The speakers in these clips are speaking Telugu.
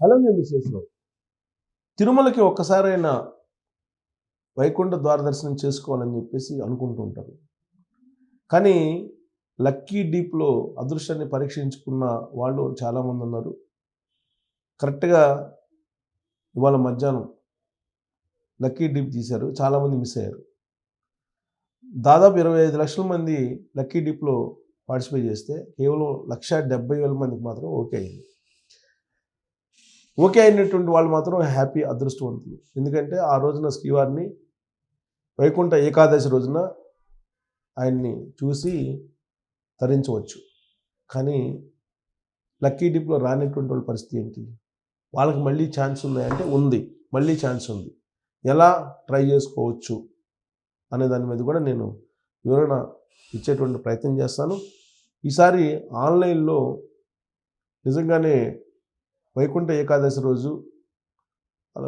అలానే మిస్సెస్‌లో తిరుమలకి ఒక్కసారైనా వైకుంఠ ద్వార దర్శనం చేసుకోవాలని చెప్పేసి అనుకుంటూ ఉంటారు. కానీ లక్కీ డీప్‌లో అదృష్టాన్ని పరీక్షించుకున్న వాళ్ళు చాలామంది ఉన్నారు. కరెక్ట్‌గా ఇవాళ మధ్యాహ్నం లక్కీ డీప్ తీశారు. చాలామంది మిస్ అయ్యారు. దాదాపు 25 లక్షల మంది లక్కీ డీప్‌లో పార్టిసిపేట్ చేస్తే కేవలం 1,70,000 మందికి మాత్రం ఓకే అయింది. ఓకే అయినటువంటి వాళ్ళు మాత్రం హ్యాపీ, అదృష్టవంతులు. ఎందుకంటే ఆ రోజున శ్రీవారిని వైకుంఠ ఏకాదశి రోజున ఆయన్ని చూసి తరించవచ్చు. కానీ లక్కీ డీప్‌లో రానటువంటి వాళ్ళ పరిస్థితి ఏంటి? వాళ్ళకి మళ్ళీ ఛాన్స్ ఉన్నాయంటే ఉంది. మళ్ళీ ఛాన్స్ ఉంది. ఎలా ట్రై చేసుకోవచ్చు అనే దాని మీద కూడా నేను వివరణ ఇచ్చేటువంటి ప్రయత్నం చేస్తాను. ఈసారి ఆన్లైన్లో నిజంగానే వైకుంఠ ఏకాదశి రోజు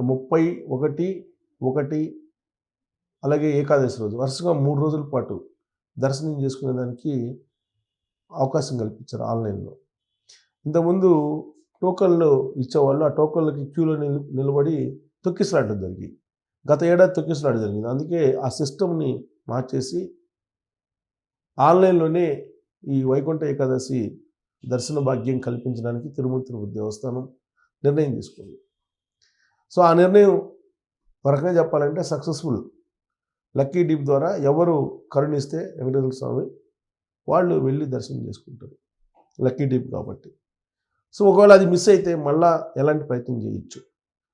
31 అలాగే ఏకాదశి రోజు వరుసగా 3 రోజుల పాటు దర్శనం చేసుకునేదానికి అవకాశం కల్పించారు ఆన్లైన్లో. ఇంతకుముందు టోకన్లు ఇచ్చేవాళ్ళు. ఆ టోకన్లకి క్యూలో నిలబడి తొక్కిసలాడడం జరిగింది. గత ఏడాది తొక్కిసలాడడం జరిగింది. అందుకే ఆ సిస్టమ్ని మార్చేసి ఆన్లైన్లోనే ఈ వైకుంఠ ఏకాదశి దర్శన భాగ్యం కల్పించడానికి తిరుమల తిరుపతి దేవస్థానం నిర్ణయం తీసుకుంది. సో ఆ నిర్ణయం ఒక రకంగా చెప్పాలంటే సక్సెస్ఫుల్. లక్కీ డీప్ ద్వారా ఎవరు కరుణిస్తే వెంకటేశ్వర స్వామి వాళ్ళు వెళ్ళి దర్శనం చేసుకుంటారు, లక్కీ డీప్ కాబట్టి. సో ఒకవేళ అది మిస్ అయితే మళ్ళా ఎలాంటి ప్రయత్నం చేయొచ్చు.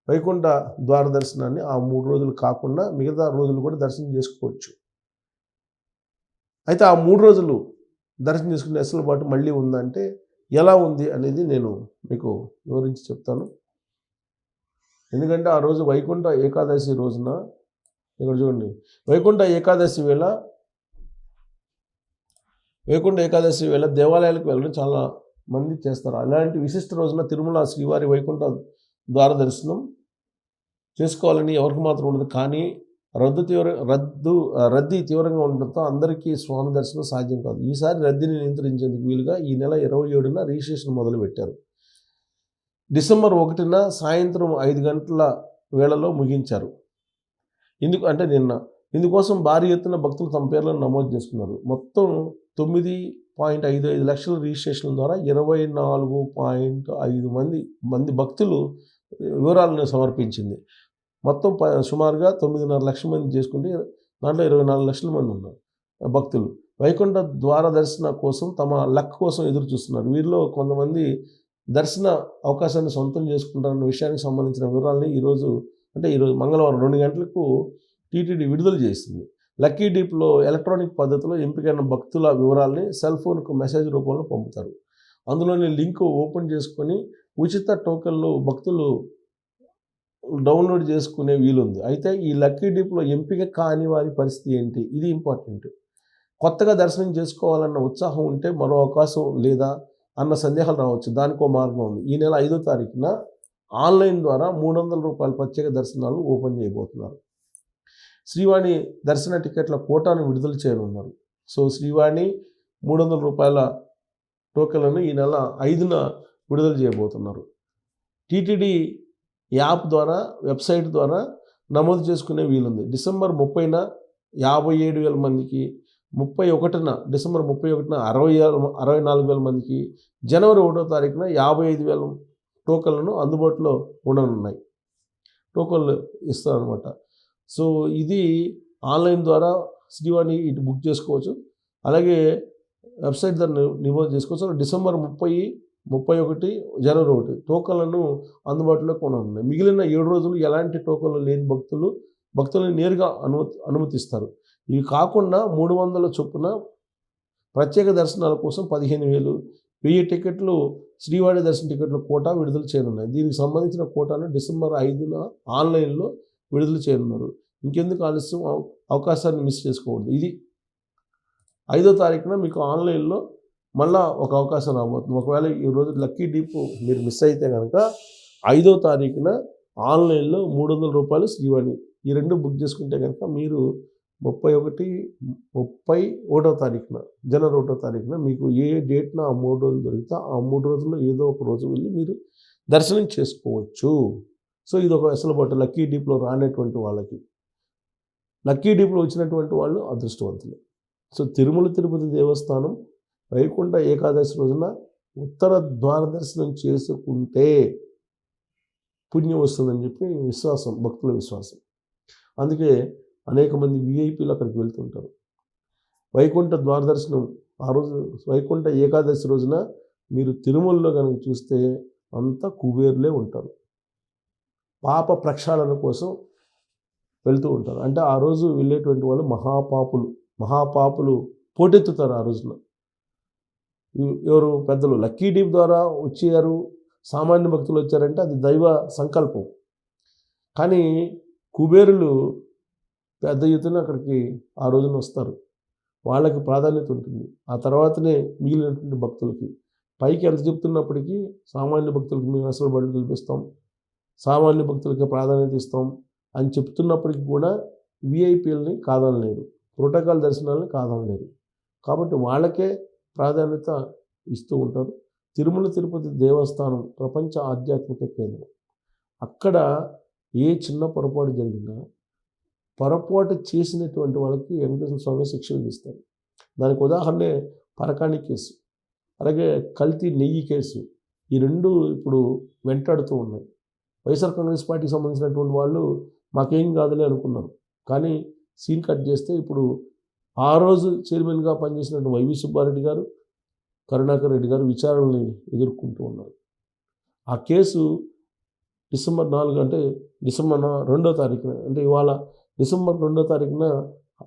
వైకుంఠ ద్వార దర్శనాన్ని ఆ 3 రోజులు కాకుండా మిగతా రోజులు కూడా దర్శనం చేసుకోవచ్చు. అయితే ఆ 3 రోజులు దర్శనం చేసుకునే వెసులుబాటు మళ్ళీ ఉందంటే ఎలా ఉంది అనేది నేను మీకు వివరించి చెప్తాను. ఎందుకంటే ఆ రోజు వైకుంఠ ఏకాదశి రోజున ఇక్కడ చూడండి, వైకుంఠ ఏకాదశి వేళ దేవాలయాలకు వెళ్ళడం చాలా మంది చేస్తారు. అలాంటి విశిష్ట రోజున తిరుమల శ్రీవారి వైకుంఠ ద్వార దర్శనం చేసుకోవాలని ఎవరికి మాత్రం ఉండదు. కానీ రద్దీ తీవ్రంగా ఉండడంతో అందరికీ స్వామి దర్శనం సాధ్యం కాదు. ఈసారి రద్దీని నియంత్రించేందుకు వీలుగా ఈ నెల 27న రిజిస్ట్రేషన్ మొదలుపెట్టారు. డిసెంబర్ 1న సాయంత్రం 5 గంటల వేళలో ముగించారు. నిన్న. ఇందుకోసం భారీ ఎత్తున భక్తులు తమ పేర్లను నమోదు చేసుకున్నారు. మొత్తం 9.55 లక్షల రిజిస్ట్రేషన్ల ద్వారా 24.5 మంది భక్తులు వివరాలను సమర్పించింది. మొత్తం సుమారుగా 9.5 లక్షల మంది చేసుకుంటే దాంట్లో 24 లక్షల మంది ఉన్నారు భక్తులు. వైకుంఠ ద్వార దర్శన కోసం తమ లక్ కోసం ఎదురు చూస్తున్నారు. వీరిలో కొంతమంది దర్శన అవకాశాన్ని సొంతం చేసుకుంటారన్న విషయానికి సంబంధించిన వివరాలని ఈరోజు మంగళవారం 2 గంటలకు టీటీడీ విడుదల చేసింది. లక్కీ డీప్లో ఎలక్ట్రానిక్ పద్ధతిలో ఎంపికైన భక్తుల వివరాలని సెల్ ఫోన్కు మెసేజ్ రూపంలో పంపుతారు. అందులోని లింక్ ఓపెన్ చేసుకొని ఉచిత టోకెన్లు భక్తులు డౌన్లోడ్ చేసుకునే వీలుంది. అయితే ఈ లక్కీ డీప్లో ఎంపిక కాని వారి పరిస్థితి ఏంటి? ఇది ఇంపార్టెంట్. కొత్తగా దర్శనం చేసుకోవాలన్న ఉత్సాహం ఉంటే మరో అవకాశం లేదా అన్న సందేహాలు రావచ్చు. దానికో మార్గం ఉంది. ఈ నెల 5వ తారీఖున ఆన్లైన్ ద్వారా ₹300 ప్రత్యేక దర్శనాలు ఓపెన్ చేయబోతున్నారు. శ్రీవాణి దర్శన టికెట్ల కోటాను విడుదల చేయనున్నారు. సో శ్రీవాణి ₹300 టోకెన్లను ఈ నెల 5న విడుదల చేయబోతున్నారు. టీటీడీ యాప్ ద్వారా, వెబ్సైట్ ద్వారా నమోదు చేసుకునే వీలుంది. డిసెంబర్ 30న 57,000 మందికి, డిసెంబర్ 31న 64,000 మందికి, జనవరి 1వ తారీఖున 55,000 టోకెన్లను అందుబాటులో ఉండనున్నాయి. టోకెన్లు ఇస్తారనమాట. సో ఇది ఆన్లైన్ ద్వారా శ్రీవాణి ఇటు బుక్ చేసుకోవచ్చు. అలాగే వెబ్సైట్ ద్వారా నమోదు చేసుకోవచ్చు. డిసెంబర్ 30, 31, జనవరి 1 టోకన్లను అందుబాటులోకి ఉన్నాయి. మిగిలిన 7 రోజులు ఎలాంటి టోకన్లు లేని భక్తులను నేరుగా అనుమతిస్తారు. ఇవి కాకుండా 300 చొప్పున ప్రత్యేక దర్శనాల కోసం 15,000, 1000 టికెట్లు శ్రీవాణి దర్శన టికెట్ల కోటా విడుదల చేయనున్నాయి. దీనికి సంబంధించిన కోటాను డిసెంబర్ 5న ఆన్లైన్లో విడుదల చేయనున్నారు. ఇంకెందుకు ఆలస్యం, అవకాశాన్ని మిస్ చేసుకోకూడదు. ఇది 5వ తారీఖున మీకు ఆన్లైన్లో మళ్ళా ఒక అవకాశం రాబోతుంది. ఒకవేళ ఈ రోజు లక్కీ డీప్ మీరు మిస్ అయితే కనుక 5వ తారీఖున ఆన్లైన్లో ₹300 శ్రీవాణి ఈ రెండు బుక్ చేసుకుంటే కనుక మీరు 31వ తారీఖున జనవరి 1వ తారీఖున మీకు ఏ డేట్న ఆ 3 రోజులు దొరికితే ఆ 3 రోజుల్లో ఏదో ఒక రోజు వెళ్ళి మీరు దర్శనం చేసుకోవచ్చు. సో ఇది ఒక వెసులుబాటు లక్కీ డీప్లో రానటువంటి వాళ్ళకి. లక్కీ డీప్లో వచ్చినటువంటి వాళ్ళు అదృష్టవంతులు. సో తిరుమల తిరుపతి దేవస్థానం వైకుంఠ ఏకాదశి రోజున ఉత్తర ద్వార దర్శనం చేసుకుంటే పుణ్యం వస్తుందని చెప్పి విశ్వాసం, భక్తుల విశ్వాసం. అందుకే అనేక మంది విఐపీలు అక్కడికి వెళ్తుంటారు. వైకుంఠ ద్వార దర్శనం ఆ రోజు వైకుంఠ ఏకాదశి రోజున మీరు తిరుమలలో కనుక చూస్తే అంతా కుబేర్లే ఉంటారు. పాప ప్రక్షాళన కోసం వెళ్తూ ఉంటారు. అంటే ఆ రోజు వెళ్ళేటువంటి వాళ్ళు మహాపాపులు పోటెత్తుతారు ఆ రోజున. ఎవరు పెద్దలు లక్కీ డీప్ ద్వారా వచ్చారు, సామాన్య భక్తులు వచ్చారంటే అది దైవ సంకల్పం. కానీ కుబేరులు పెద్ద ఎత్తున అక్కడికి ఆ రోజున వస్తారు. వాళ్ళకి ప్రాధాన్యత ఉంటుంది. ఆ తర్వాతనే మిగిలినటువంటి భక్తులకి. పైకి ఎంత చెప్తున్నప్పటికీ సామాన్య భక్తులకి మేము అసలు బడులు కల్పిస్తాం, సామాన్య భక్తులకి ప్రాధాన్యత ఇస్తాం అని చెప్తున్నప్పటికీ కూడా విఐపీలని కాదనలేరు, ప్రోటోకాల్ దర్శనాలని కాదనలేరు. కాబట్టి వాళ్ళకే ప్రాధాన్యత ఇస్తూ ఉంటారు. తిరుమల తిరుపతి దేవస్థానం ప్రపంచ ఆధ్యాత్మిక కేంద్రం. అక్కడ ఏ చిన్న పొరపాటు జరిగినా పొరపాటు చేసినటువంటి వాళ్ళకి వెంకటేశ్వర స్వామి శిక్ష విధిస్తారు. దానికి ఉదాహరణే పరకాణి కేసు, అలాగే కల్తీ నెయ్యి కేసు. ఈ రెండు ఇప్పుడు వెంటాడుతూ ఉన్నాయి. వైఎస్ఆర్ కాంగ్రెస్ పార్టీకి సంబంధించినటువంటి వాళ్ళు మాకేం కాదులే అనుకున్నారు. కానీ సీన్ కట్ చేస్తే ఇప్పుడు ఆ రోజు చైర్మన్గా పనిచేసినటువంటి వైవి సుబ్బారెడ్డి గారు, కరుణాకర్ రెడ్డి గారు విచారణని ఎదుర్కొంటూ ఉన్నారు. ఆ కేసు డిసెంబర్ 4 అంటే డిసెంబర్ 2వ తారీఖున, అంటే ఇవాళ డిసెంబర్ 2వ తారీఖున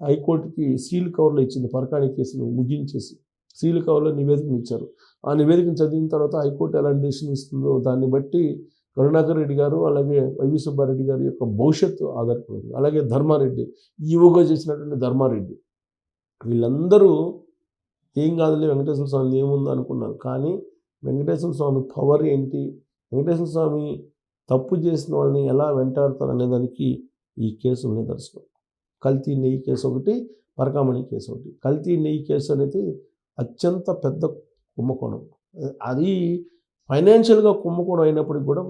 హైకోర్టుకి సీల్ కవర్లో ఇచ్చింది. పరకాణి కేసును ముగించేసి సీల్ కవర్లో నివేదికను ఇచ్చారు. ఆ నివేదికను చదివిన తర్వాత హైకోర్టు ఎలాంటి డెసిషన్ ఇస్తుందో దాన్ని బట్టి కరుణాకర్ రెడ్డి గారు అలాగే వైవి సుబ్బారెడ్డి గారి యొక్క భవిష్యత్తు ఆధారపడింది. అలాగే ధర్మారెడ్డి, ఈవోగా చేసినటువంటి ధర్మారెడ్డి, వీళ్ళందరూ ఏం కాదులే వెంకటేశ్వర స్వామి ఏముందో అనుకున్నారు. కానీ వెంకటేశ్వర స్వామి పవర్ ఏంటి, వెంకటేశ్వర స్వామి తప్పు చేసిన వాళ్ళని ఎలా వెంటాడతారు అనే దానికి ఈ కేసు నిదర్శనం. కల్తీ నెయ్యి కేసు ఒకటి, పరకామణి కేసు ఒకటి. కల్తీ నెయ్యి కేసు అనేది అత్యంత పెద్ద కుంభకోణం. అది ఫైనాన్షియల్గా కుంభకోణం అయినప్పటికీ కూడా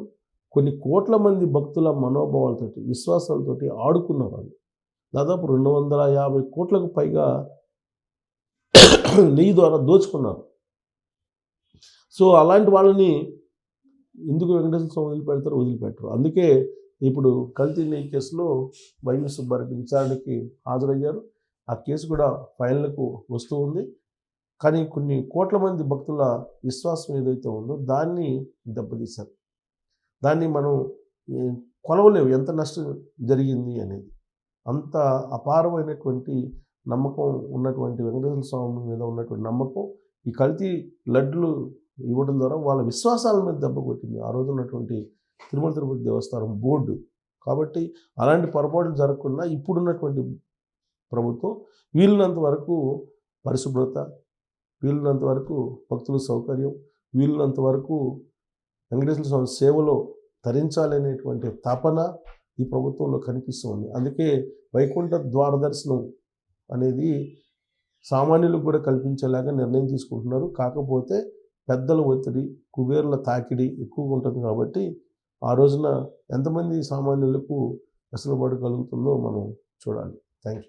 కొన్ని కోట్ల మంది భక్తుల మనోభావాలతోటి, విశ్వాసాలతోటి ఆడుకున్న వాళ్ళు. దాదాపు 250 కోట్లకు పైగా నెయ్యి ద్వారా దోచుకున్నారు. సో అలాంటి వాళ్ళని ఎందుకు వెంకటేశ్వర స్వామి వదిలిపెట్టరు. అందుకే ఇప్పుడు కల్తీ నెయ్యి కేసులో వైవి సుబ్బారెడ్డి విచారణకి హాజరయ్యారు. ఆ కేసు కూడా ఫైనల్కు వస్తూ ఉంది. కానీ కొన్ని కోట్ల మంది భక్తుల విశ్వాసం ఏదైతే ఉందో దాన్ని దెబ్బతీశారు. దాన్ని మనం కొలవలేవు ఎంత నష్టం జరిగింది అనేది. అంత అపారమైనటువంటి నమ్మకం ఉన్నటువంటి వెంకటేశ్వర స్వామి మీద ఉన్నటువంటి నమ్మకం ఈ కల్తీ లడ్లు ఇవ్వడం ద్వారా వాళ్ళ విశ్వాసాల మీద దెబ్బ కొట్టింది ఆ రోజు ఉన్నటువంటి తిరుమల తిరుపతి దేవస్థానం బోర్డు. కాబట్టి అలాంటి పొరపాట్లు జరగకుండా ఇప్పుడున్నటువంటి ప్రభుత్వం వీలున్నంత వరకు పరిశుభ్రత, వీలున్నంత వరకు భక్తుల సౌకర్యం, వీలున్నంత వరకు వెంకటేశ్వర స్వామి సేవలో తరించాలనేటువంటి తపన ఈ ప్రభుత్వంలో కనిపిస్తుంది. అందుకే వైకుంఠ ద్వార దర్శనం అనేది సామాన్యులకు కూడా కల్పించేలాగా నిర్ణయం తీసుకుంటున్నారు. కాకపోతే పెద్దల ఒత్తిడి, కుబేర్ల తాకిడి ఎక్కువగా ఉంటుంది కాబట్టి ఆ రోజున ఎంతమంది సామాన్యులకు వెసులుబాటు కలుగుతుందో మనం చూడాలి. Thank you.